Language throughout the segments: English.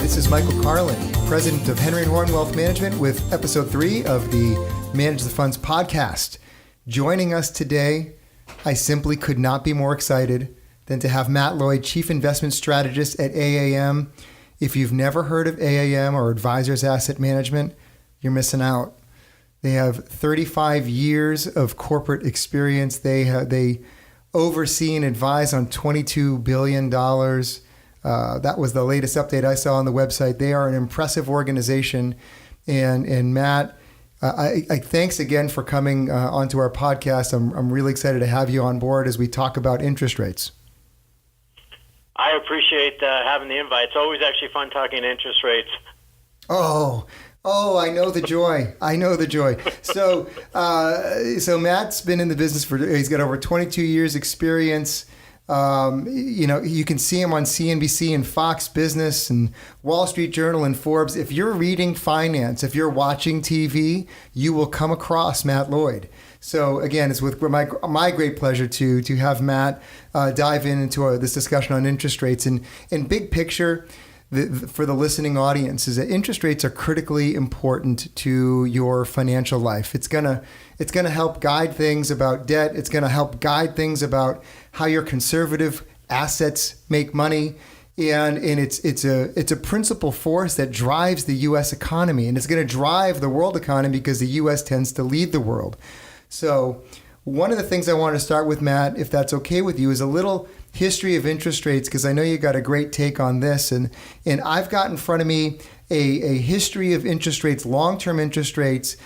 This is Michael Carlin, president of Henry & Horn Wealth Management, with episode 3 of the Manage the Funds podcast. Joining us today, I simply could not be more excited than to have Matt Lloyd, chief investment strategist at AAM. If you've never heard of AAM or Advisors Asset Management, you're missing out. They have 35 years of corporate experience. They oversee and advise on $22 billion. That was the latest update I saw on the website. They are an impressive organization. And Matt, I thanks again for coming onto our podcast. I'm really excited to have you on board as we talk about interest rates. I appreciate having the invite. It's always actually fun talking interest rates. Oh, I know the joy. So Matt's been in the business he's got over 22 years experience. You can see him on CNBC and Fox Business and Wall Street Journal and Forbes. If you're reading finance, if you're watching TV, you will come across Matt Lloyd. So again, it's with my great pleasure to have Matt dive into this discussion on interest rates. And in big picture, for the listening audience, is that interest rates are critically important to your financial life. It's gonna help guide things about debt. It's gonna help guide things about how your conservative assets make money, and it's a principal force that drives the U.S. economy, and it's gonna drive the world economy because the U.S. tends to lead the world. So one of the things I want to start with, Matt, if that's okay with you, is a little history of interest rates, because I know you got a great take on this. And I've got in front of me a history of interest rates, long-term interest rates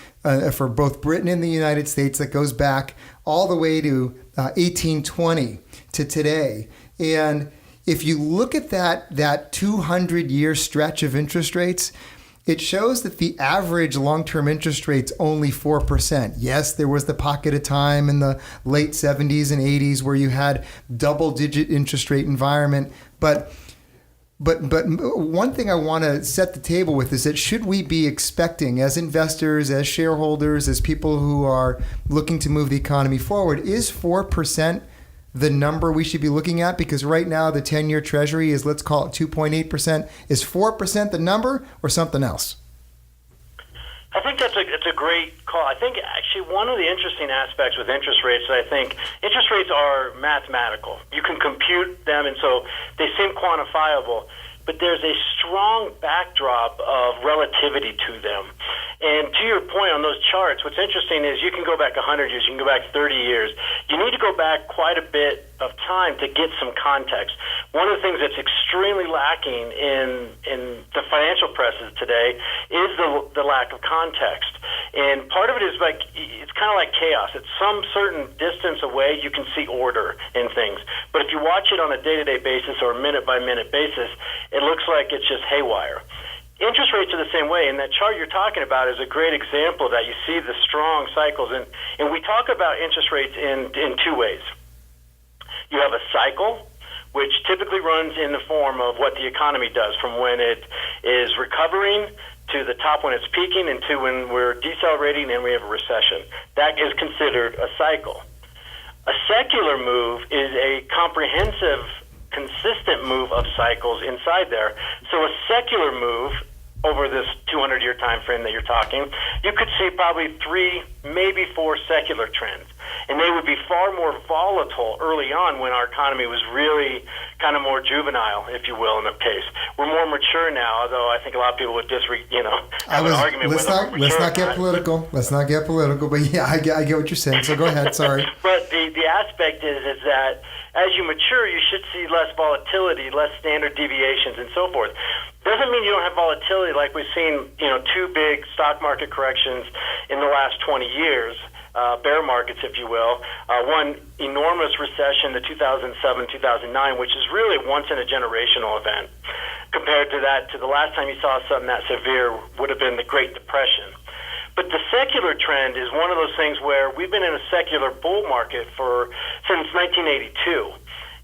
for both Britain and the United States that goes back all the way to 1820 to today. And if you look at that 200-year stretch of interest rates, it shows that the average long-term interest rate's only 4%. Yes, there was the pocket of time in the late 70s and 80s where you had double-digit interest rate environment. But one thing I want to set the table with is that should we be expecting, as investors, as shareholders, as people who are looking to move the economy forward, is 4% the number we should be looking at? Because right now the 10-year Treasury is, let's call it 2.8%. Is 4% the number or something else? I think it's a great call. I think actually one of the interesting aspects with interest rates, I think interest rates are mathematical. You can compute them, and so they seem quantifiable. But there's a strong backdrop of relativity to them. And to your point on those charts, what's interesting is you can go back 100 years, you can go back 30 years. You need to go back quite a bit of time to get some context. One of the things that's extremely lacking in the financial presses today is the lack of context. And part of it is like, it's kind of like chaos. At some certain distance away, you can see order in things. But if you watch it on a day-to-day basis or a minute-by-minute basis, it looks like it's just haywire. Interest rates are the same way, and that chart you're talking about is a great example of that. You see the strong cycles, and we talk about interest rates in two ways. You have a cycle, which typically runs in the form of what the economy does, from when it is recovering to the top when it's peaking and to when we're decelerating and we have a recession. That is considered a cycle. A secular move is a comprehensive, consistent move of cycles inside there. So a secular move over this 200-year time frame that you're talking, you could see probably 3, maybe 4 secular trends. And they would be far more volatile early on when our economy was really kind of more juvenile, if you will, in the case. We're more mature now, although I think a lot of people would have an argument with them. Let's not get political. But yeah, I get what you're saying. So go ahead. Sorry. But the aspect is that as you mature, you should see less volatility, less standard deviations, and so forth. Doesn't mean you don't have volatility like we've seen, 2 big stock market corrections in the last 20 years, bear markets, if you will. One enormous recession, the 2007-2009, which is really once in a generational event. Compared to the last time you saw something that severe would have been the Great Depression. But the secular trend is one of those things where we've been in a secular bull market since 1982.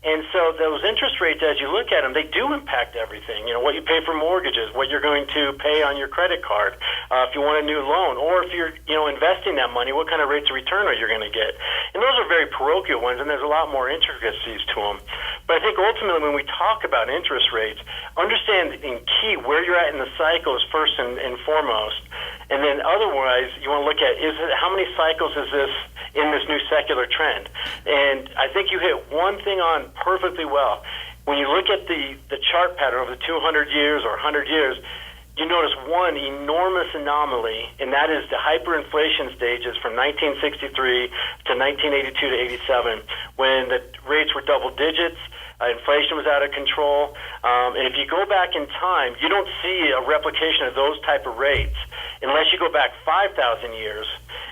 And so those interest rates, as you look at them, they do impact everything. What you pay for mortgages, what you're going to pay on your credit card, if you want a new loan, or if you're, investing that money, what kind of rates of return are you going to get? And those are very parochial ones, and there's a lot more intricacies to them. But I think ultimately when we talk about interest rates, understand in key where you're at in the cycle is first and foremost. And then otherwise, you want to look at how many cycles is this in this new secular trend? And I think you hit one thing on perfectly well. When you look at the chart pattern over the 200 years or 100 years, you notice one enormous anomaly, and that is the hyperinflation stages from 1963 to 1982 to 87, when the rates were double digits, inflation was out of control. And if you go back in time, you don't see a replication of those type of rates unless you go back 5,000 years.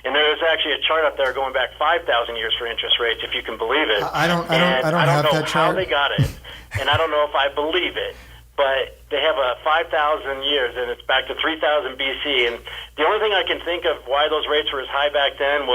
And there is actually a chart up there going back 5,000 years for interest rates, if you can believe it. I don't have that chart. How they got it, and I don't know if I believe it. But they have a 5,000 years, and it's back to 3,000 BC. And the only thing I can think of why those rates were as high back then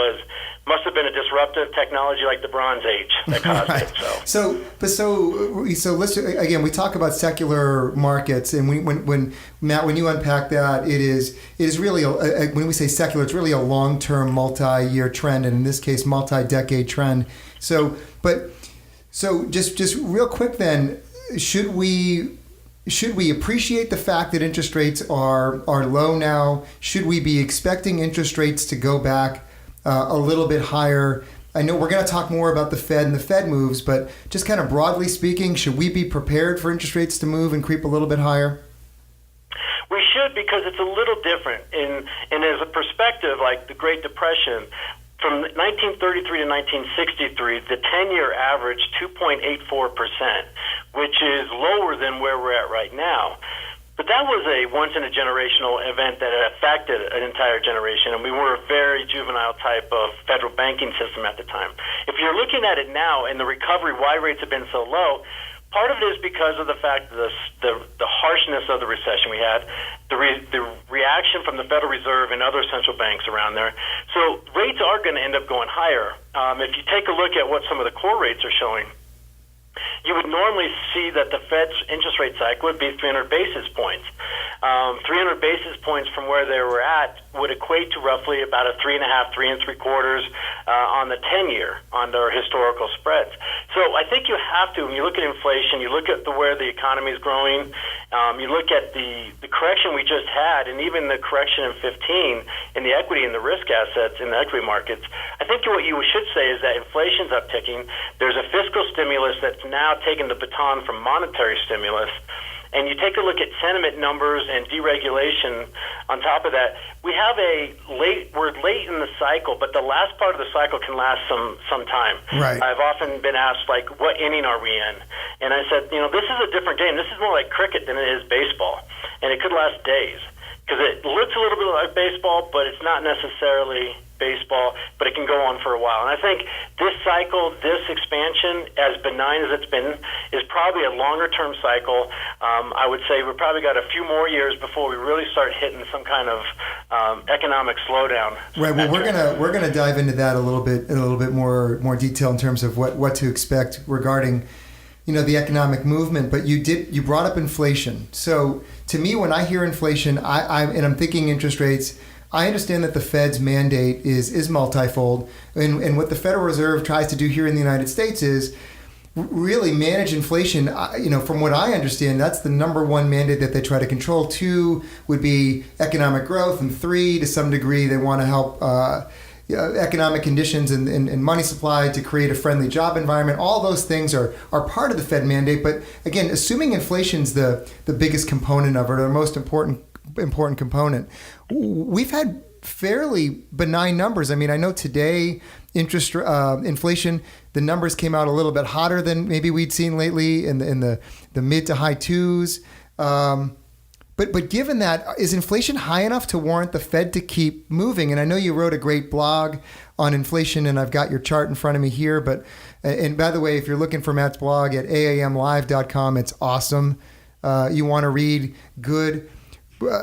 must have been a disruptive technology like the Bronze Age that caused right. it. So let's again. We talk about secular markets, and when Matt, when you unpack that, it is really when we say secular, it's really a long-term, multi-year trend, and in this case, multi-decade trend. So just real quick, then, should we appreciate the fact that interest rates are low now? Should we be expecting interest rates to go back a little bit higher? I know we're going to talk more about the Fed and the Fed moves, but just kind of broadly speaking, should we be prepared for interest rates to move and creep a little bit higher? We should, because it's a little different. And as a perspective, like the Great Depression, from 1933 to 1963, the 10-year averaged 2.84%, which is lower than where we're at right now. But that was a once-in-a-generational event that affected an entire generation, and we were a very juvenile type of federal banking system at the time. If you're looking at it now and the recovery, why rates have been so low, part of it is because of the fact that the harshness of the recession we had, the reaction from the Federal Reserve and other central banks around there. So rates are going to end up going higher. If you take a look at what some of the core rates are showing, you would normally see that the Fed's interest rate cycle would be 300 basis points. 300 basis points from where they were at would equate to roughly about a 3.5, 3 3/4 on the 10-year on their historical spreads. So I think you have to, when you look at inflation, you look at where the economy is growing, you look at the correction we just had, and even the correction in 15 in the equity and the risk assets in the equity markets. I think what you should say is that inflation's upticking. There's a fiscal stimulus that's now taken the baton from monetary stimulus. And you take a look at sentiment numbers and deregulation on top of that, we're late in the cycle, but the last part of the cycle can last some time. Right. I've often been asked, like, what inning are we in? And I said, this is a different game. This is more like cricket than it is baseball. And it could last days. Because it looks a little bit like baseball, but it's not necessarily baseball, but it can go on for a while. And I think this cycle, this expansion, as benign as it's been, is probably a longer-term cycle. I would say we've probably got a few more years before we really start hitting some kind of economic slowdown. Right. Well, we're gonna dive into that a little bit more detail in terms of what to expect regarding the economic movement. But you brought up inflation. So to me, when I hear inflation, I'm thinking interest rates. I understand that the Fed's mandate is multifold, and what the Federal Reserve tries to do here in the United States is really manage inflation. From what I understand, that's the number one mandate that they try to control. 2 would be economic growth, and 3, to some degree, they want to help economic conditions and money supply to create a friendly job environment. All those things are part of the Fed mandate. But again, assuming inflation's the biggest component of it, or the most important component, we've had fairly benign numbers. I mean, I know today inflation, the numbers came out a little bit hotter than maybe we'd seen lately in the mid to high 2s. But given that, is inflation high enough to warrant the Fed to keep moving? And I know you wrote a great blog on inflation, and I've got your chart in front of me here. And by the way, if you're looking for Matt's blog at aamlive.com, it's awesome. You want to read good,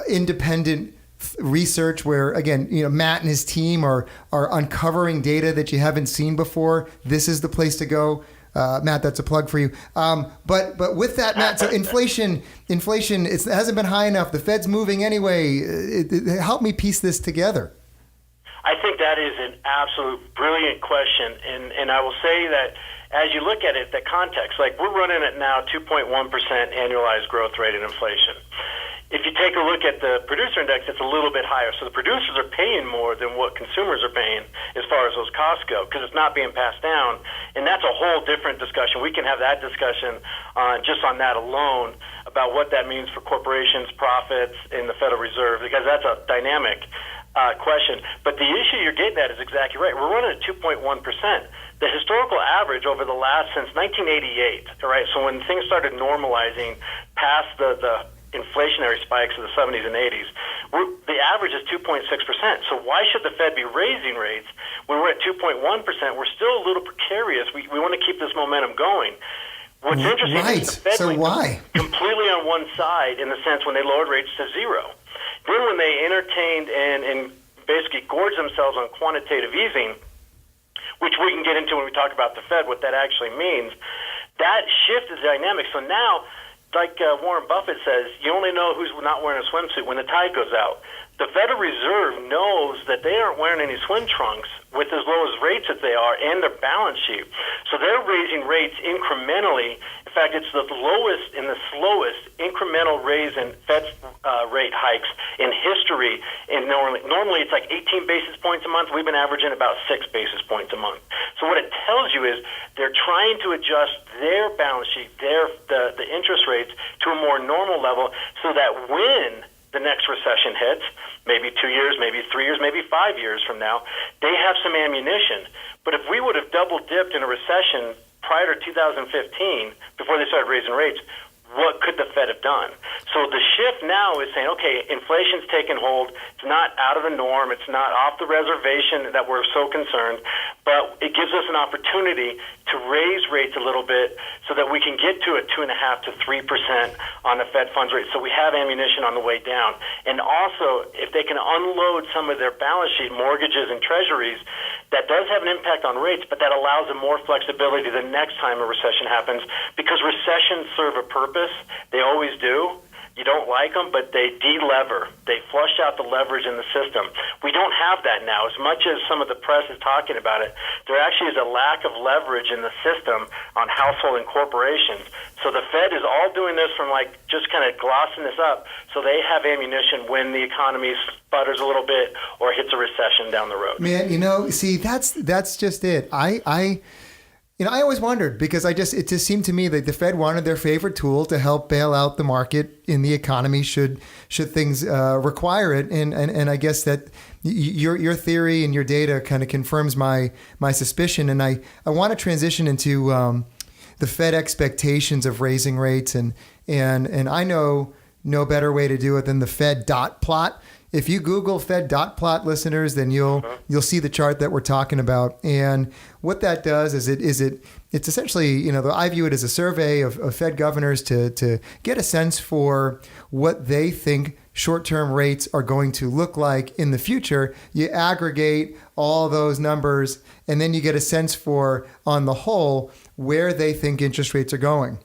independent research where, again, Matt and his team are uncovering data that you haven't seen before. This is the place to go. Matt, that's a plug for you. But with that, Matt, so inflation, it hasn't been high enough. The Fed's moving anyway. Help me piece this together. I think that is an absolute brilliant question, and I will say that as you look at it, the context, like we're running at now 2.1% annualized growth rate in inflation. If you take a look at the producer index, it's a little bit higher. So the producers are paying more than what consumers are paying as far as those costs go, because it's not being passed down. And that's a whole different discussion. We can have that discussion just on that alone about what that means for corporations, profits in the Federal Reserve, because that's a dynamic question. But the issue you're getting at is exactly right. We're running at 2.1%. The historical average over the last, since 1988, all right, so when things started normalizing past the inflationary spikes of the 70s and 80s, the average is 2.6%. So why should the Fed be raising rates when we're at 2.1%? We're still a little precarious. We want to keep this momentum going. What's interesting is the Fed so why? completely on one side in the sense when they lowered rates to zero. Then when they entertained and basically gorged themselves on quantitative easing, which we can get into when we talk about the Fed, what that actually means, that shifted the dynamic. So now, like Warren Buffett says, you only know who's not wearing a swimsuit when the tide goes out. The Federal Reserve knows that they aren't wearing any swim trunks with as low as rates that they are and their balance sheet. So they're raising rates incrementally. In fact, it's the lowest and the slowest incremental raise in Fed rate hikes in history. And normally it's like 18 basis points a month. We've been averaging about 6 basis points a month. So what it tells you is they're trying to adjust their balance sheet, the interest rates to a more normal level so that when the next recession hits, maybe 2 years, maybe 3 years, maybe 5 years from now, they have some ammunition. But if we would have double dipped in a recession prior to 2015, before they started raising rates, what could the Fed have done? So the shift now is saying, okay, inflation's taken hold. It's not out of the norm. It's not off the reservation that we're so concerned, but it gives us an opportunity to raise rates a little bit so that we can get to a 2.5% to 3% on the Fed funds rate. So we have ammunition on the way down. And also, if they can unload some of their balance sheet mortgages and treasuries, that does have an impact on rates, but that allows them more flexibility the next time a recession happens, because recessions serve a purpose. They always do. You don't like them, but they de-lever. They flush out the leverage in the system. We don't have that now. As much as some of the press is talking about it, there actually is a lack of leverage in the system on household and corporations. So the Fed is all doing this from just kind of glossing this up so they have ammunition when the economy sputters a little bit or hits a recession down the road. Man, see, that's just it. I always wondered, because it just seemed to me that the Fed wanted their favorite tool to help bail out the market in the economy should things require it. And I guess that your theory and your data kind of confirms my suspicion. And I want to transition into the Fed expectations of raising rates. And I know no better way to do it than the Fed dot plot. If you Google Fed dot plot, listeners, then you'll see the chart that we're talking about. And what that does is it's essentially, I view it as a survey of Fed governors to get a sense for what they think short-term rates are going to look like in the future. You aggregate all those numbers, and then you get a sense for, on the whole, where they think interest rates are going.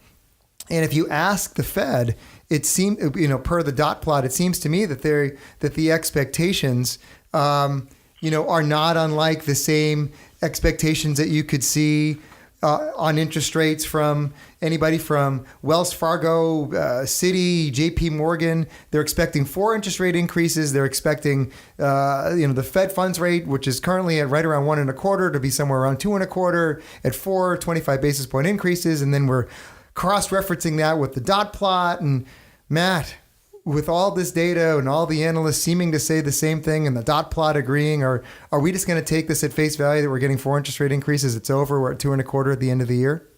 And if you ask the Fed, it seems, per the dot plot, it seems to me that the expectations, are not unlike the same expectations that you could see on interest rates from anybody from Wells Fargo, Citi, JP Morgan. They're expecting 4 interest rate increases. They're expecting, the Fed funds rate, which is currently at right around 1.25%, to be somewhere around 2.25%, at 4 25 basis point increases. And then we're cross-referencing that with the dot plot. And Matt, with all this data and all the analysts seeming to say the same thing and the dot plot agreeing, are we just going to take this at face value that we're getting 4 interest rate increases? It's over. We're at 2.25% at the end of the year.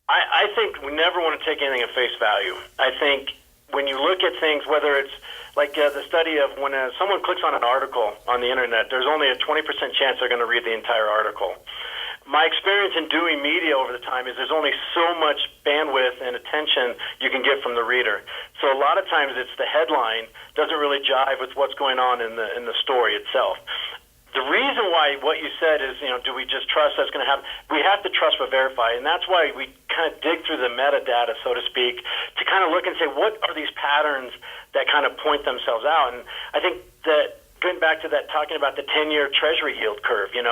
I think we never want to take anything at face value. I think when you look at things, whether it's like the study of when someone clicks on an article on the internet, there's only a 20% chance they're going to read the entire article. My experience in doing media over the time is there's only so much bandwidth and attention you can get from the reader. So a lot of times it's the headline doesn't really jive with what's going on in the story itself. The reason why what you said is, do we just trust that's going to happen? We have to trust but verify, and that's why we kind of dig through the metadata, so to speak, to kind of look and say, what are these patterns that kind of point themselves out? And I think that going back to that, talking about the 10-year Treasury yield curve, and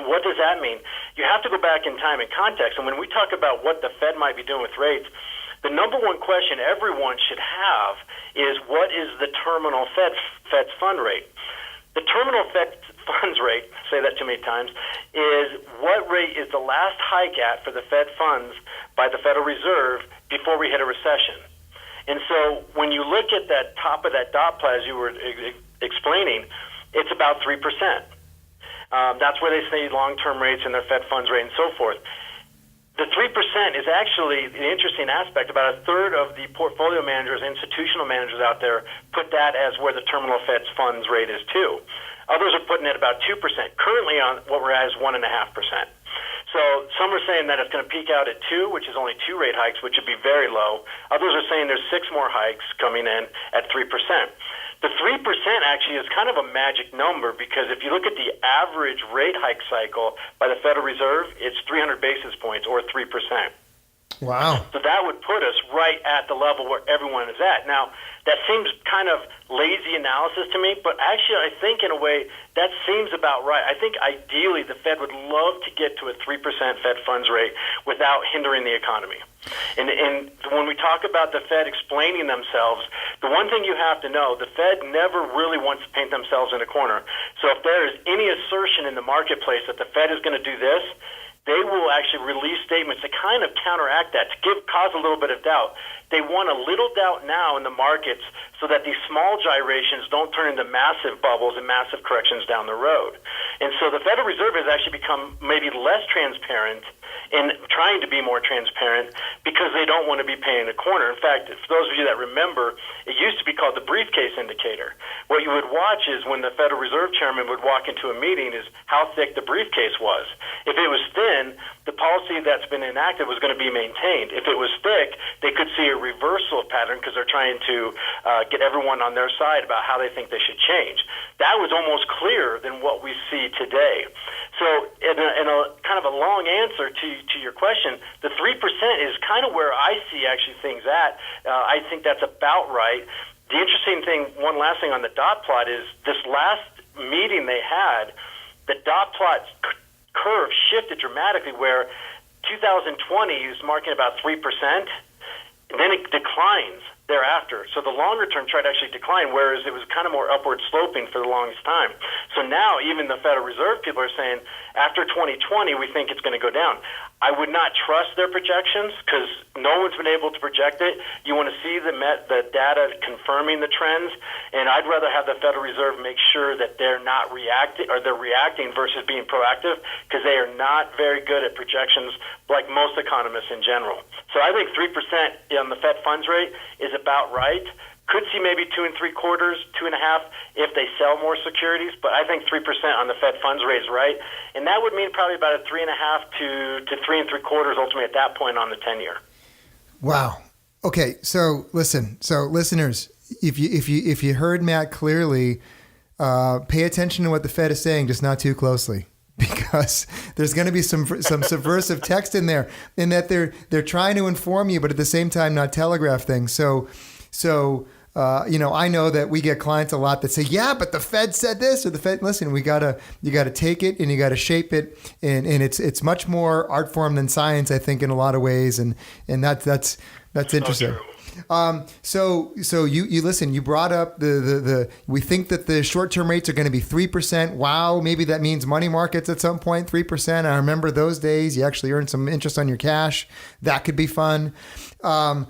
what does that mean? You have to go back in time and context. And when we talk about what the Fed might be doing with rates, the number one question everyone should have is, what is the terminal Fed's fund rate? The terminal Fed funds rate, say that too many times, is what rate is the last hike at for the Fed funds by the Federal Reserve before we hit a recession. And so when you look at that top of that dot plot, as you were explaining, it's about 3%. That's where they say long-term rates and their Fed funds rate and so forth. The 3% is actually the interesting aspect. About a third of the portfolio managers, institutional managers out there, put that as where the terminal Fed's funds rate is too. Others are putting it about 2%. Currently on what we're at is 1.5%. So some are saying that it's going to peak out at 2, which is only 2 rate hikes, which would be very low. Others are saying there's 6 more hikes coming in at 3%. The 3% actually is kind of a magic number, because if you look at the average rate hike cycle by the Federal Reserve, it's 300 basis points, or 3%. Wow. So that would put us right at the level where everyone is at. Now, that seems kind of lazy analysis to me, but actually I think in a way that seems about right. I think ideally the Fed would love to get to a 3% Fed funds rate without hindering the economy. And when we talk about the Fed explaining themselves, the one thing you have to know, the Fed never really wants to paint themselves in a corner. So if there is any assertion in the marketplace that the Fed is going to do this, they will actually release statements to kind of counteract that, to cause a little bit of doubt. They want a little doubt now in the markets so that these small gyrations don't turn into massive bubbles and massive corrections down the road. And so the Federal Reserve has actually become maybe less transparent in trying to be more transparent, because they don't want to be paying a corner. In fact, for those of you that remember, it used to be called the briefcase indicator. What you would watch is when the Federal Reserve Chairman would walk into a meeting is how thick the briefcase was. If it was thin, the policy that's been enacted was going to be maintained. If it was thick, they could see a reversal pattern, because they're trying to get everyone on their side about how they think they should change. That was almost clearer than what we see today. So in a kind of a long answer to your question, the 3% is kind of where I see actually things at. I think that's about right. The interesting thing, one last thing on the dot plot, is this last meeting they had, the dot plot curve shifted dramatically, where 2020 is marking about 3%, and then it declines thereafter. So the longer term chart actually declined, whereas it was kind of more upward sloping for the longest time. So now even the Federal Reserve people are saying after 2020, we think it's going to go down. I would not trust their projections, because no one's been able to project it. You want to see the data confirming the trends, and I'd rather have the Federal Reserve make sure that they're not reacting, or they're reacting versus being proactive, because they are not very good at projections like most economists in general. So I think 3% on the Fed funds rate is about right. Could see maybe 2 3/4, 2.5 if they sell more securities, but I think 3% on the Fed funds rate is right, and that would mean probably about a 3.5 to 3 3/4 ultimately at that point on the 10-year. Wow. Okay, so listen. So listeners, if you heard Matt clearly, pay attention to what the Fed is saying, just not too closely, because there's going to be some subversive text in there, in that they're trying to inform you, but at the same time not telegraph things. So I know that we get clients a lot that say, yeah, but the Fed said this, or the Fed, listen, you gotta take it and you gotta shape it. And it's much more art form than science, I think, in a lot of ways. And that's interesting. So you listen, you brought up we think that the short-term rates are going to be 3%. Wow. Maybe that means money markets at some point, 3%. I remember those days. You actually earned some interest on your cash. That could be fun. And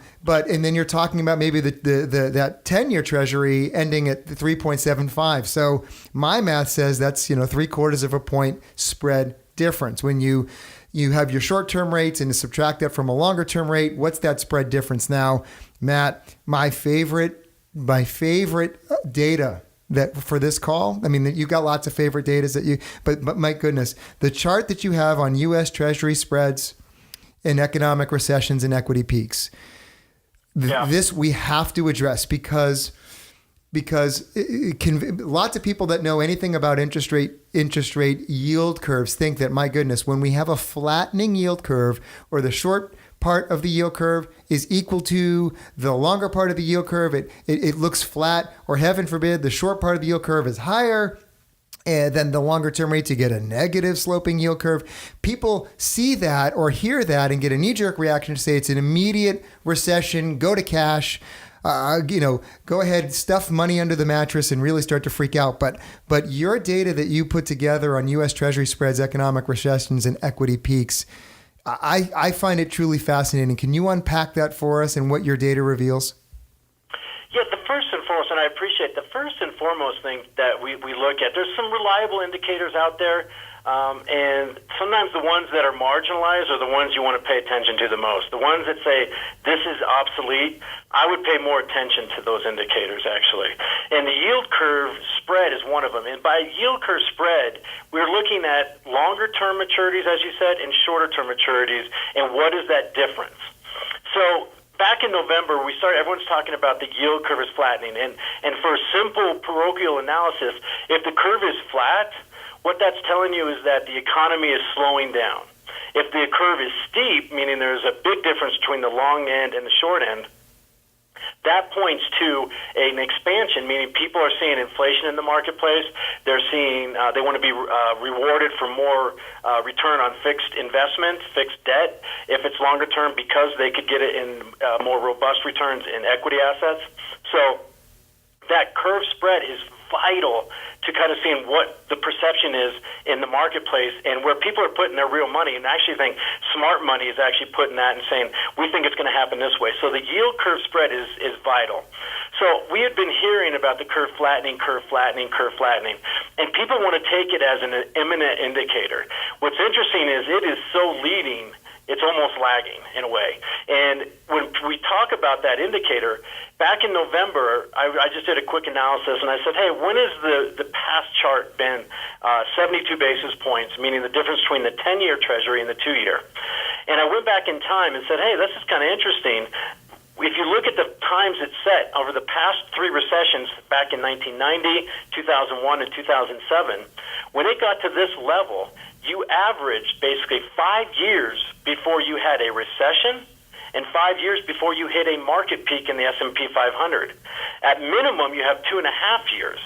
then you're talking about maybe that 10-year treasury ending at 3.75. So my math says that's, 3/4 of a point spread difference. When you have your short-term rates and you subtract that from a longer-term rate, what's that spread difference? Now, Matt, my favorite data that for this call, I mean, you've got lots of favorite data but my goodness, the chart that you have on U.S. Treasury spreads in economic recessions and equity peaks, this we have to address, because lots of people that know anything about interest rate yield curves think that, my goodness, when we have a flattening yield curve, or the short part of the yield curve is equal to the longer part of the yield curve, it looks flat, or heaven forbid, the short part of the yield curve is higher than the longer term rate to get a negative sloping yield curve. People see that or hear that and get a knee-jerk reaction to say it's an immediate recession, go to cash, go ahead, stuff money under the mattress and really start to freak out. But your data that you put together on U.S. Treasury spreads, economic recessions, and equity peaks, I find it truly fascinating. Can you unpack that for us and what your data reveals? Yeah, the first and foremost, and I appreciate the first and foremost thing that we look at, there's some reliable indicators out there, and sometimes the ones that are marginalized are the ones you want to pay attention to the most. The ones that say, this is obsolete, I would pay more attention to those indicators, actually. And the yield curve spread is one of them. And by yield curve spread, we're looking at longer-term maturities, as you said, and shorter-term maturities, and what is that difference? So back in November, everyone's talking about the yield curve is flattening. And for a simple parochial analysis, if the curve is flat, what that's telling you is that the economy is slowing down. If the curve is steep, meaning there's a big difference between the long end and the short end, that points to an expansion, meaning people are seeing inflation in the marketplace. They're seeing they want to be rewarded for more return on fixed investment, fixed debt, if it's longer term, because they could get it in more robust returns in equity assets. So that curve spread is vital to kind of seeing what the perception is in the marketplace and where people are putting their real money. And I actually think smart money is actually putting that and saying, we think it's going to happen this way. So the yield curve spread is vital. So we had been hearing about the curve flattening, and people want to take it as an imminent indicator. What's interesting is it is so leading, it's almost lagging in a way. And when we talk about that indicator, back in November, I just did a quick analysis, and I said, hey, when has the past chart been 72 basis points, meaning the difference between the 10-year Treasury and the 2-year? And I went back in time and said, hey, this is kind of interesting. If you look at the times it's set over the past 3 recessions back in 1990, 2001, and 2007, when it got to this level, you averaged basically 5 years before you had a recession and 5 years before you hit a market peak in the S&P 500. At minimum, you have 2.5 years.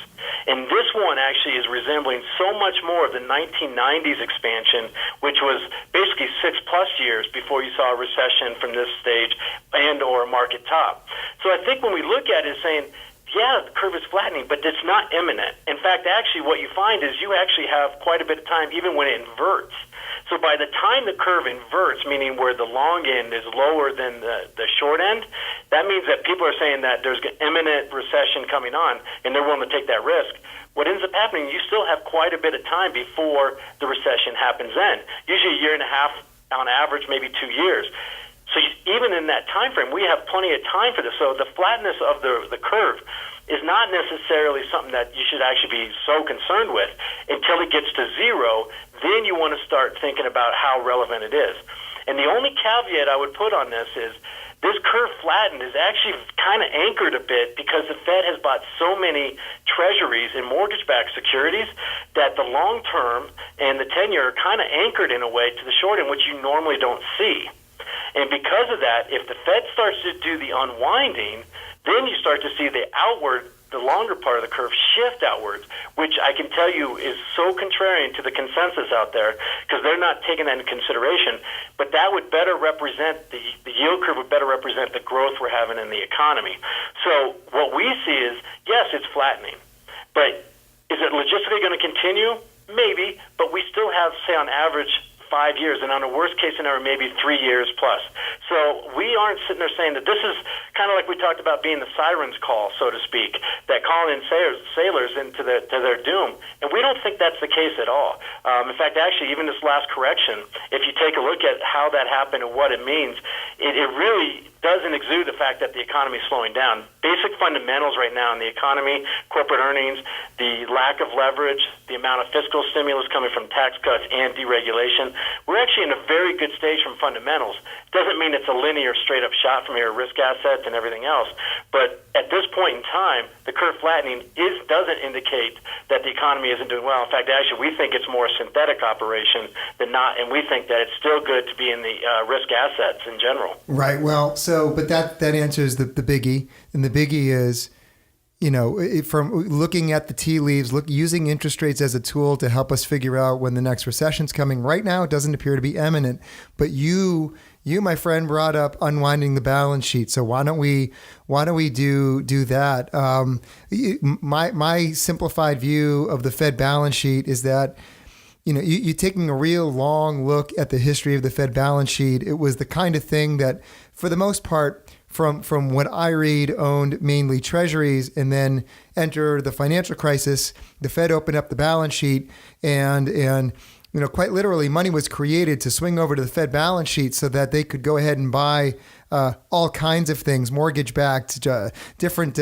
And this one actually is resembling so much more of the 1990s expansion, which was basically 6+ years before you saw a recession from this stage and or a market top. So I think when we look at it, saying, yeah, the curve is flattening, but it's not imminent. In fact, actually what you find is you actually have quite a bit of time even when it inverts. So by the time the curve inverts, meaning where the long end is lower than the short end, that means that people are saying that there's an imminent recession coming on, and they're willing to take that risk. What ends up happening, you still have quite a bit of time before the recession happens then. Usually 1.5 years on average, maybe 2 years. So even in that time frame, we have plenty of time for this. So the flatness of the curve is not necessarily something that you should actually be so concerned with until it gets to zero. Then you want to start thinking about how relevant it is. And the only caveat I would put on this is this curve flattened is actually kind of anchored a bit because the Fed has bought so many treasuries and mortgage-backed securities that the long term and the 10-year are kind of anchored in a way to the short end, which you normally don't see. And because of that, if the Fed starts to do the unwinding, then you start to see the longer part of the curve shift outwards, which I can tell you is so contrarian to the consensus out there because they're not taking that into consideration. But that would better represent, the yield curve would better represent the growth we're having in the economy. So what we see is, yes, it's flattening. But is it logistically going to continue? Maybe, but we still have, say, on average, 5 years, and on a worst-case scenario, maybe 3 years plus. So we aren't sitting there saying that this is kind of like we talked about being the siren's call, so to speak, that calling in sailors into to their doom. And we don't think that's the case at all. In fact, actually, even this last correction, if you take a look at how that happened and what it means, it really doesn't exude the fact that the economy is slowing down. Basic fundamentals right now in the economy, corporate earnings, the lack of leverage, the amount of fiscal stimulus coming from tax cuts and deregulation, we're actually in a very good stage from fundamentals. Doesn't mean it's a linear, straight-up shot from here, risk assets and everything else. But at this point in time, the curve flattening doesn't indicate that the economy isn't doing well. In fact, actually, we think it's more a synthetic operation than not, and we think that it's still good to be in the risk assets in general. Right. Well, but that answers the biggie, and the biggie is, from looking at the tea leaves, using interest rates as a tool to help us figure out when the next recession's coming. Right now, it doesn't appear to be imminent, but you, my friend, brought up unwinding the balance sheet. So why don't we do that? My simplified view of the Fed balance sheet is that, you're taking a real long look at the history of the Fed balance sheet. It was the kind of thing that, for the most part, from what I read, owned mainly treasuries, and then enter the financial crisis, the Fed opened up the balance sheet, and quite literally, money was created to swing over to the Fed balance sheet so that they could go ahead and buy all kinds of things, mortgage-backed, different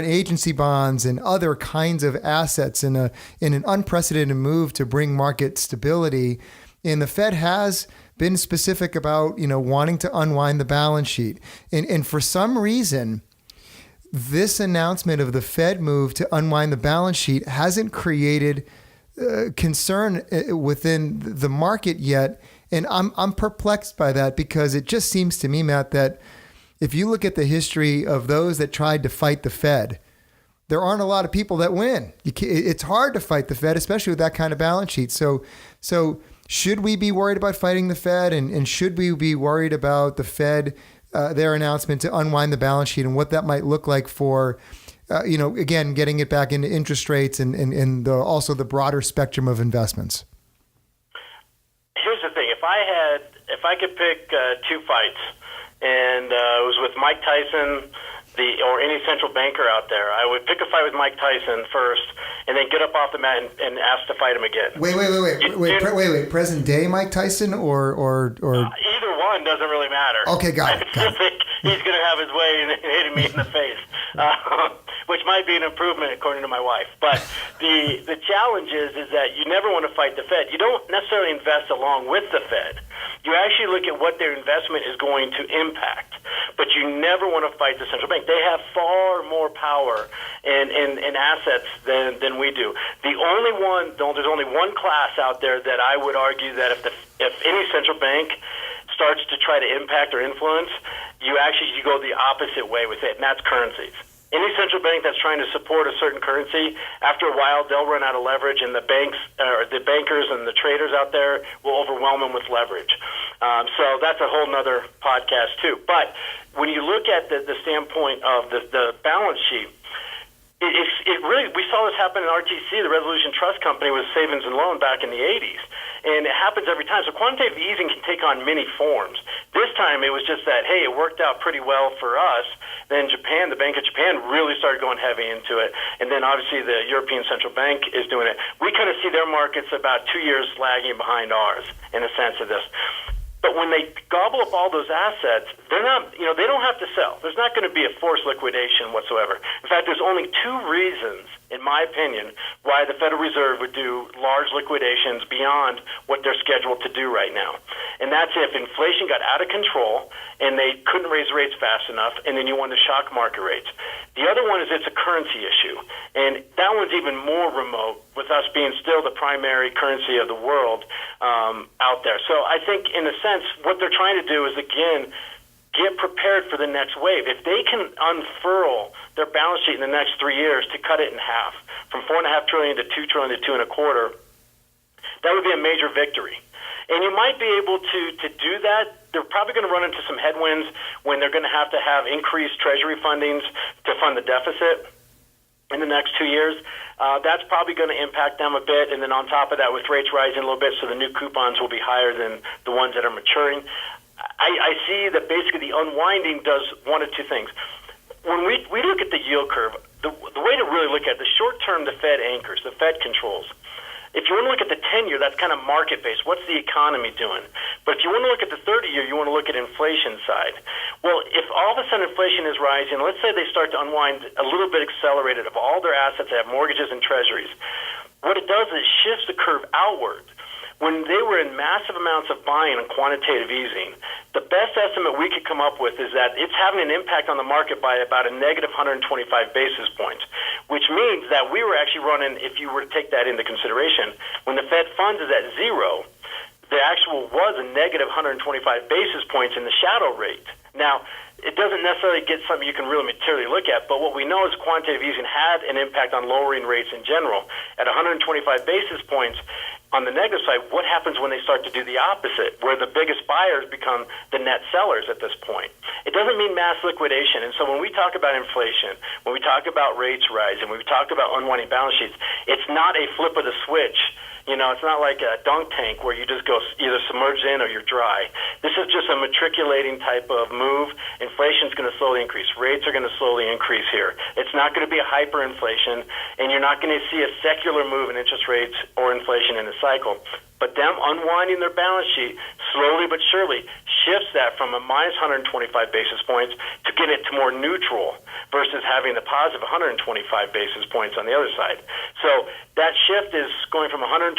agency bonds, and other kinds of assets in an unprecedented move to bring market stability. And the Fed has been specific about wanting to unwind the balance sheet, and for some reason, this announcement of the Fed move to unwind the balance sheet hasn't created concern within the market yet. And I'm perplexed by that, because it just seems to me, Matt, that if you look at the history of those that tried to fight the Fed, there aren't a lot of people that win. It's hard to fight the Fed, especially with that kind of balance sheet. So should we be worried about fighting the Fed, and should we be worried about the Fed, their announcement to unwind the balance sheet, and what that might look like for, again, getting it back into interest rates and also the broader spectrum of investments? Here's the thing: if I could pick two fights, and it was with Mike Tyson, or any central banker out there, I would pick a fight with Mike Tyson first, and then get up off the mat and ask to fight him again. Wait. Present day Mike Tyson or either one doesn't really matter. Okay, got it. I think he's going to have his way in hitting me in the face, which might be an improvement according to my wife. But the challenge is that you never want to fight the Fed. You don't necessarily invest along with the Fed. You actually look at what their investment is going to impact, but you never want to fight the central bank. They have far more power and assets than we do. There's only one class out there that I would argue that if any central bank starts to try to impact or influence, you go the opposite way with it, and that's currencies. Any central bank that's trying to support a certain currency, after a while they'll run out of leverage, and the banks, or the bankers and the traders out there will overwhelm them with leverage. So that's a whole nother podcast too. But when you look at the standpoint of the balance sheet, it really, we saw this happen in RTC, the Resolution Trust Company, with savings and loan back in the 80s. And it happens every time. So quantitative easing can take on many forms. This time it was just that, hey, it worked out pretty well for us. Then Japan, the Bank of Japan, really started going heavy into it. And then obviously the European Central Bank is doing it. We kind of see their markets about 2 years lagging behind ours in a sense of this. But when they gobble up all those assets, they're not, they don't have to sell. There's not going to be a forced liquidation whatsoever. In fact, there's only two reasons, in my opinion, why the Federal Reserve would do large liquidations beyond what they're scheduled to do right now. And that's if inflation got out of control and they couldn't raise rates fast enough, and then you want to shock market rates. The other one is it's a currency issue, and that one's even more remote, with us being still the primary currency of the world out there. So I think, in a sense, what they're trying to do is, again, get prepared for the next wave. If they can unfurl their balance sheet in the next 3 years to cut it in half, from $4.5 trillion to $2 trillion to $2.25, that would be a major victory. And you might be able to do that. They're probably going to run into some headwinds when they're going to have increased Treasury fundings to fund the deficit in the next 2 years. That's probably going to impact them a bit. And then on top of that, with rates rising a little bit, so the new coupons will be higher than the ones that are maturing. I see that basically the unwinding does one of two things. When we look at the yield curve, the way to really look at it, the short term, the Fed anchors, the Fed controls. If you want to look at the 10-year, that's kind of market-based. What's the economy doing? But if you want to look at the 30-year, you want to look at inflation side. Well, if all of a sudden inflation is rising, let's say they start to unwind a little bit accelerated of all their assets, they have mortgages and treasuries. What it does is it shifts the curve outward. When they were in massive amounts of buying and quantitative easing, the best estimate we could come up with is that it's having an impact on the market by about a negative 125 basis points, which means that we were actually running, if you were to take that into consideration, when the Fed funds is at zero, the actual was a negative 125 basis points in the shadow rate. Now, it doesn't necessarily get something you can really materially look at, but what we know is quantitative easing had an impact on lowering rates in general. At 125 basis points, on the negative side, what happens when they start to do the opposite, where the biggest buyers become the net sellers at this point? It doesn't mean mass liquidation. And so when we talk about inflation, when we talk about rates rising, when we talk about unwinding balance sheets, it's not a flip of the switch. You know, it's not like a dunk tank where you just go either submerged in or you're dry. This is just a matriculating type of move. Inflation's going to slowly increase. Rates are going to slowly increase here. It's not going to be a hyperinflation, and you're not going to see a secular move in interest rates or inflation in the cycle. But them unwinding their balance sheet slowly but surely shifts that from a minus 125 basis points to get it to more neutral versus having the positive 125 basis points on the other side. So that shift is going from 125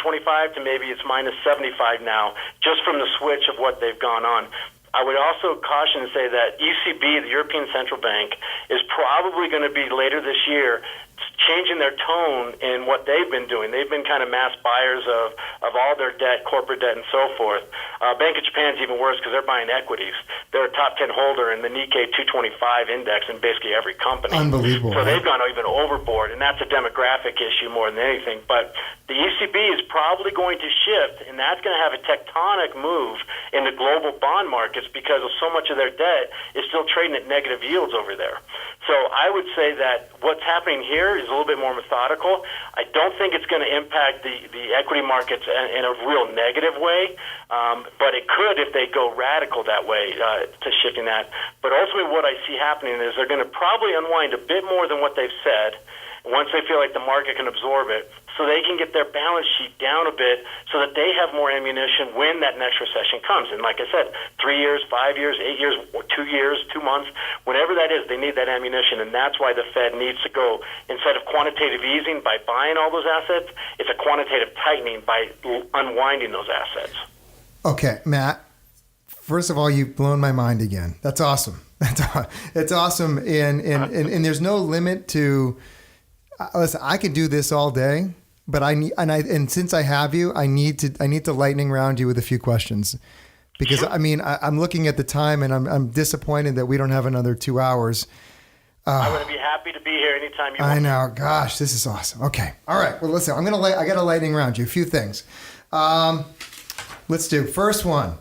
to maybe it's minus 75 now, just from the switch of what they've gone on. I would also caution and say that ECB, the European Central Bank, is probably going to be later this year changing their tone in what they've been doing. They've been kind of mass buyers of all their debt, corporate debt, and so forth. Bank of Japan's even worse because they're buying equities. They're a top 10 holder in the Nikkei 225 index in basically every company. Unbelievable. So they've gone even overboard, and that's a demographic issue more than anything. But the ECB is probably going to shift, and that's going to have a tectonic move in the global bond markets because of so much of their debt is still trading at negative yields over there. So I would say that what's happening here is a little bit more methodical. I don't think it's going to impact the equity markets in a real negative way, but it could if they go radical that way to shifting that. But ultimately what I see happening is they're going to probably unwind a bit more than what they've said once they feel like the market can absorb it, so they can get their balance sheet down a bit so that they have more ammunition when that next recession comes. And like I said, 3 years, 5 years, 8 years, 2 years, 2 months, whatever that is, they need that ammunition. And that's why the Fed needs to go, instead of quantitative easing by buying all those assets, it's a quantitative tightening by unwinding those assets. Okay, Matt, first of all, you've blown my mind again. That's awesome. It's awesome. And there's no limit to... Listen, I could do this all day, but and since I have you, I need to lightning round you with a few questions, because I mean I'm looking at the time and I'm disappointed that we don't have another 2 hours. I'm going to be happy to be here anytime you want. I know, gosh, this is awesome. Okay, all right. Well, listen, I got to lightning round you a few things. Let's do first one,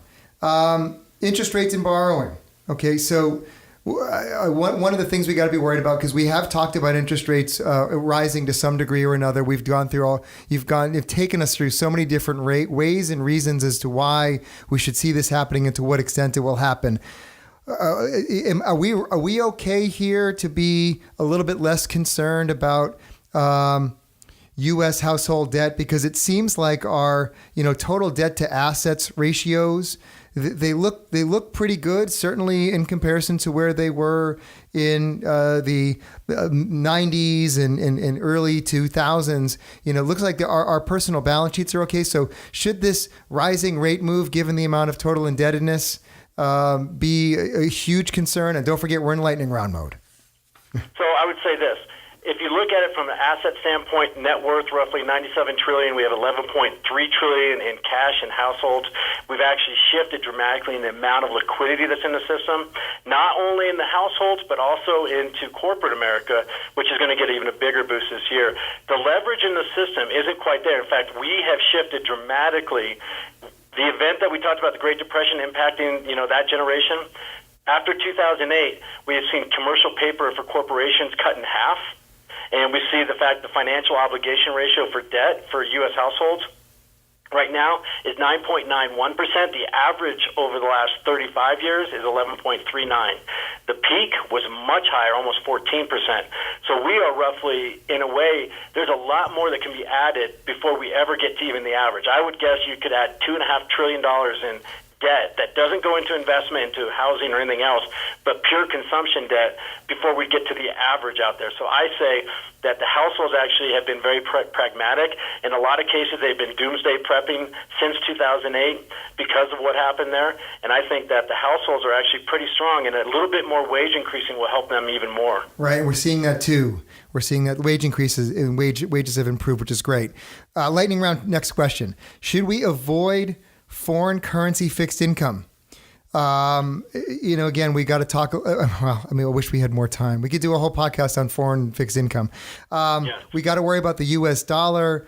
interest rates and borrowing. Okay, so. One of the things we got to be worried about, because we have talked about interest rates rising to some degree or another. We've gone through you've taken us through so many different ways and reasons as to why we should see this happening and to what extent it will happen. Are we okay here to be a little bit less concerned about U.S. household debt, because it seems like our total debt to assets ratios, they look pretty good, certainly in comparison to where they were in the 90s and early 2000s. It looks like our personal balance sheets are okay. So should this rising rate move, given the amount of total indebtedness, be a huge concern? And don't forget, we're in lightning round mode. So I would say this. If you look at it from an asset standpoint, net worth roughly $97 trillion. We have $11.3 trillion in cash in households. We've actually shifted dramatically in the amount of liquidity that's in the system, not only in the households, but also into corporate America, which is going to get even a bigger boost this year. The leverage in the system isn't quite there. In fact, we have shifted dramatically. The event that we talked about, the Great Depression impacting, that generation, after 2008, we have seen commercial paper for corporations cut in half. And we see the fact the financial obligation ratio for debt for U.S. households right now is 9.91%. The average over the last 35 years is 11.39. The peak was much higher, almost 14%. So we are roughly, in a way, there's a lot more that can be added before we ever get to even the average. I would guess you could add $2.5 trillion in debt that doesn't go into investment, into housing or anything else, but pure consumption debt before we get to the average out there. So I say that the households actually have been very pragmatic. In a lot of cases, they've been doomsday prepping since 2008 because of what happened there. And I think that the households are actually pretty strong, and a little bit more wage increasing will help them even more. Right. We're seeing that too. We're seeing that wage increases and wages have improved, which is great. Lightning round, next question. Should we avoid foreign currency fixed income? Again, we got to talk. I wish we had more time. We could do a whole podcast on foreign fixed income. We got to worry about the U.S. dollar.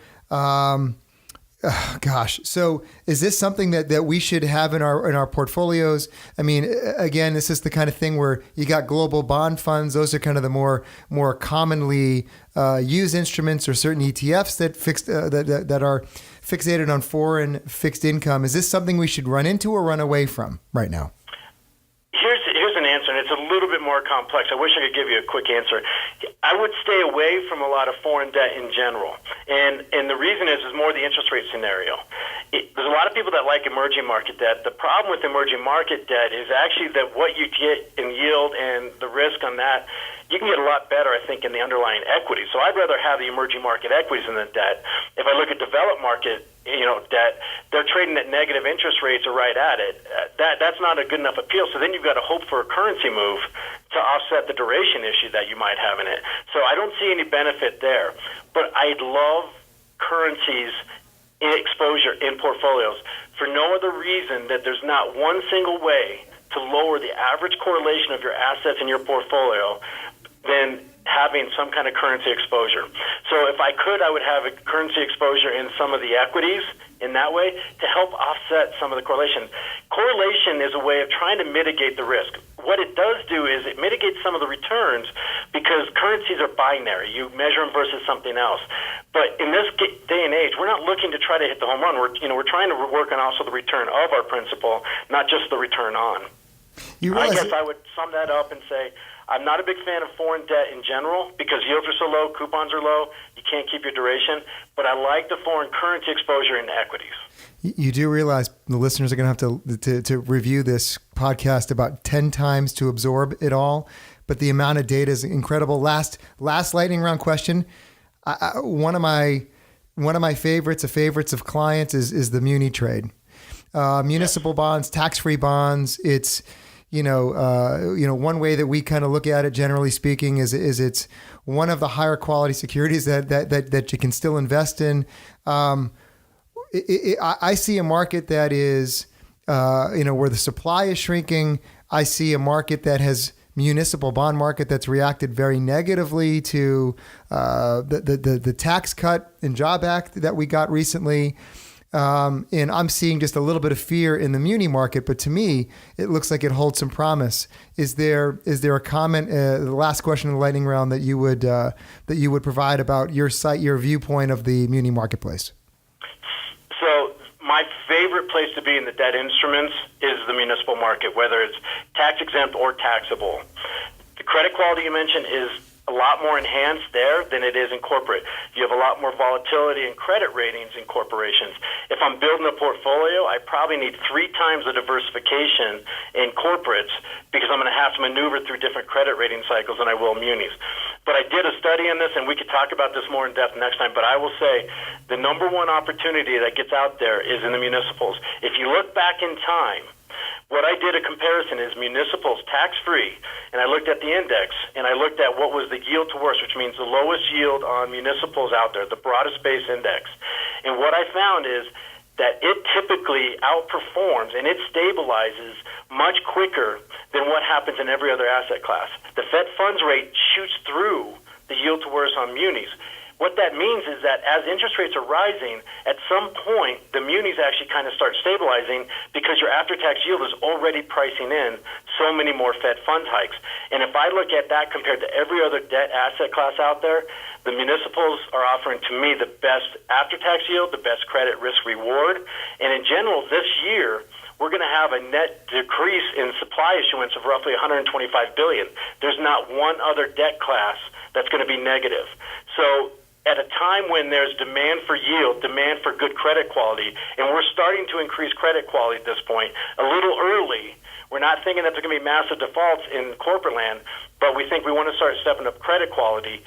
So is this something that we should have in our portfolios? I mean, again, this is the kind of thing where you got global bond funds. Those are kind of the more commonly used instruments, or certain ETFs that are fixated on foreign fixed income. Is this something we should run into or run away from right now? Here's an answer, and it's a little bit more complex. I wish I could give you a quick answer. I would stay away from a lot of foreign debt in general, and the reason is more the interest rate scenario. There's a lot of people that like emerging market debt. The problem with emerging market debt is actually that what you get in yield and the risk on that, you can get a lot better, I think, in the underlying equity. So I'd rather have the emerging market equities than the debt. If I look at developed market debt, they're trading at negative interest rates or right at it. That's not a good enough appeal. So then you've got to hope for a currency move to offset the duration issue that you might have in it. So I don't see any benefit there. But I'd love currencies in exposure in portfolios for no other reason that there's not one single way to lower the average correlation of your assets in your portfolio than having some kind of currency exposure. So if I could, I would have a currency exposure in some of the equities in that way to help offset some of the correlation. Correlation is a way of trying to mitigate the risk. What it does do is it mitigates some of the returns because currencies are binary. You measure them versus something else. But in this day and age, we're not looking to try to hit the home run. We're trying to work on also the return of our principal, not just the return on. I guess I would sum that up and say I'm not a big fan of foreign debt in general because yields are so low, coupons are low, you can't keep your duration. But I like the foreign currency exposure in equities. You do realize the listeners are going to have to review this podcast about 10 times to absorb it all, but the amount of data is incredible. Last lightning round question. One of my favorites of clients is the muni trade. Municipal bonds, tax-free bonds. It's one way that we kind of look at it, generally speaking, is it's one of the higher quality securities that you can still invest in. I see a market that is, where the supply is shrinking. I see a market that has municipal bond market that's reacted very negatively to the tax cut and Job Act that we got recently. And I'm seeing just a little bit of fear in the muni market, but to me, it looks like it holds some promise. Is there a comment, the last question in the lightning round that you would provide about your viewpoint of the muni marketplace? So my favorite place to be in the debt instruments is the municipal market, whether it's tax exempt or taxable. The credit quality you mentioned is a lot more enhanced there than it is in corporate. You have a lot more volatility in credit ratings in corporations. If I'm building a portfolio, I probably need 3 times the diversification in corporates because I'm going to have to maneuver through different credit rating cycles than I will munis. But I did a study on this, and we could talk about this more in depth next time, but I will say the number one opportunity that gets out there is in the municipals. If you look back in time, what I did a comparison is municipals tax-free, and I looked at the index, and I looked at what was the yield to worst, which means the lowest yield on municipals out there, the broadest base index. And what I found is that it typically outperforms and it stabilizes much quicker than what happens in every other asset class. The Fed funds rate shoots through the yield to worst on munis. What that means is that as interest rates are rising, at some point, the munis actually kind of start stabilizing because your after-tax yield is already pricing in so many more Fed funds hikes. And if I look at that compared to every other debt asset class out there, the municipals are offering, to me, the best after-tax yield, the best credit risk reward. And in general, this year, we're going to have a net decrease in supply issuance of roughly $125 billion. There's not one other debt class that's going to be negative. So at a time when there's demand for yield, demand for good credit quality, and we're starting to increase credit quality at this point a little early. We're not thinking that there's going to be massive defaults in corporate land, but we think we want to start stepping up credit quality.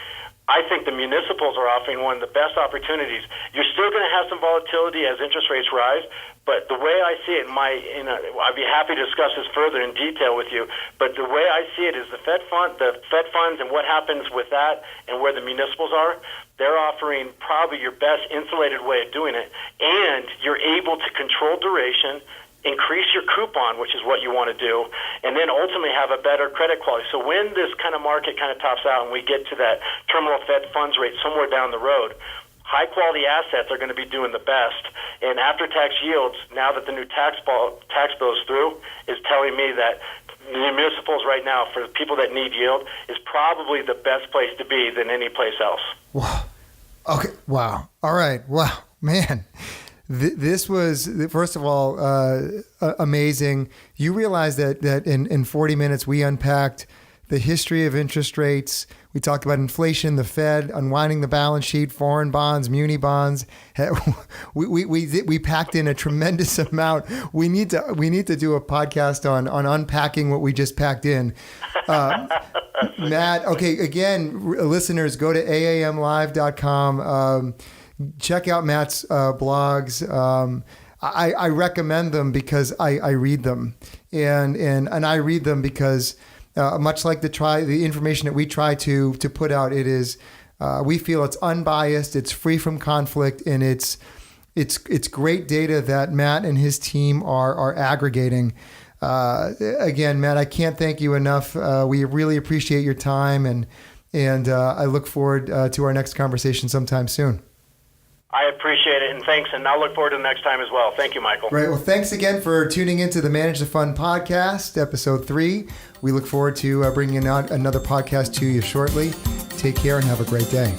I think the municipals are offering one of the best opportunities. You're still going to have some volatility as interest rates rise, but the way I see it, I'd be happy to discuss this further in detail with you, but the way I see it is the Fed funds and what happens with that and where the municipals are, they're offering probably your best insulated way of doing it, and you're able to control duration, increase your coupon, which is what you want to do, and then ultimately have a better credit quality. So when this kind of market kind of tops out and we get to that terminal Fed funds rate somewhere down the road, high-quality assets are going to be doing the best. And after-tax yields, now that the new tax bill is through, is telling me that municipals right now, for the people that need yield, is probably the best place to be than any place else. Wow. Okay. Wow. All right. Wow. Man. This was, first of all, amazing. You realize that in 40 minutes we unpacked the history of interest rates. We talked about inflation, the Fed, unwinding the balance sheet, foreign bonds, muni bonds. We packed in a tremendous amount. We need to do a podcast on unpacking what we just packed in. Matt, okay, again, listeners, go to aamlive.com. Check out Matt's blogs. I recommend them because I read them, and I read them because much like the information that we try to put out, it is we feel it's unbiased, it's free from conflict, and it's great data that Matt and his team are aggregating. Again, Matt, I can't thank you enough. We really appreciate your time, and I look forward to our next conversation sometime soon. I appreciate it, and thanks, and I'll look forward to the next time as well. Thank you, Michael. Right. Well, thanks again for tuning into the Manage the Fund podcast, episode 3. We look forward to bringing out another podcast to you shortly. Take care and have a great day.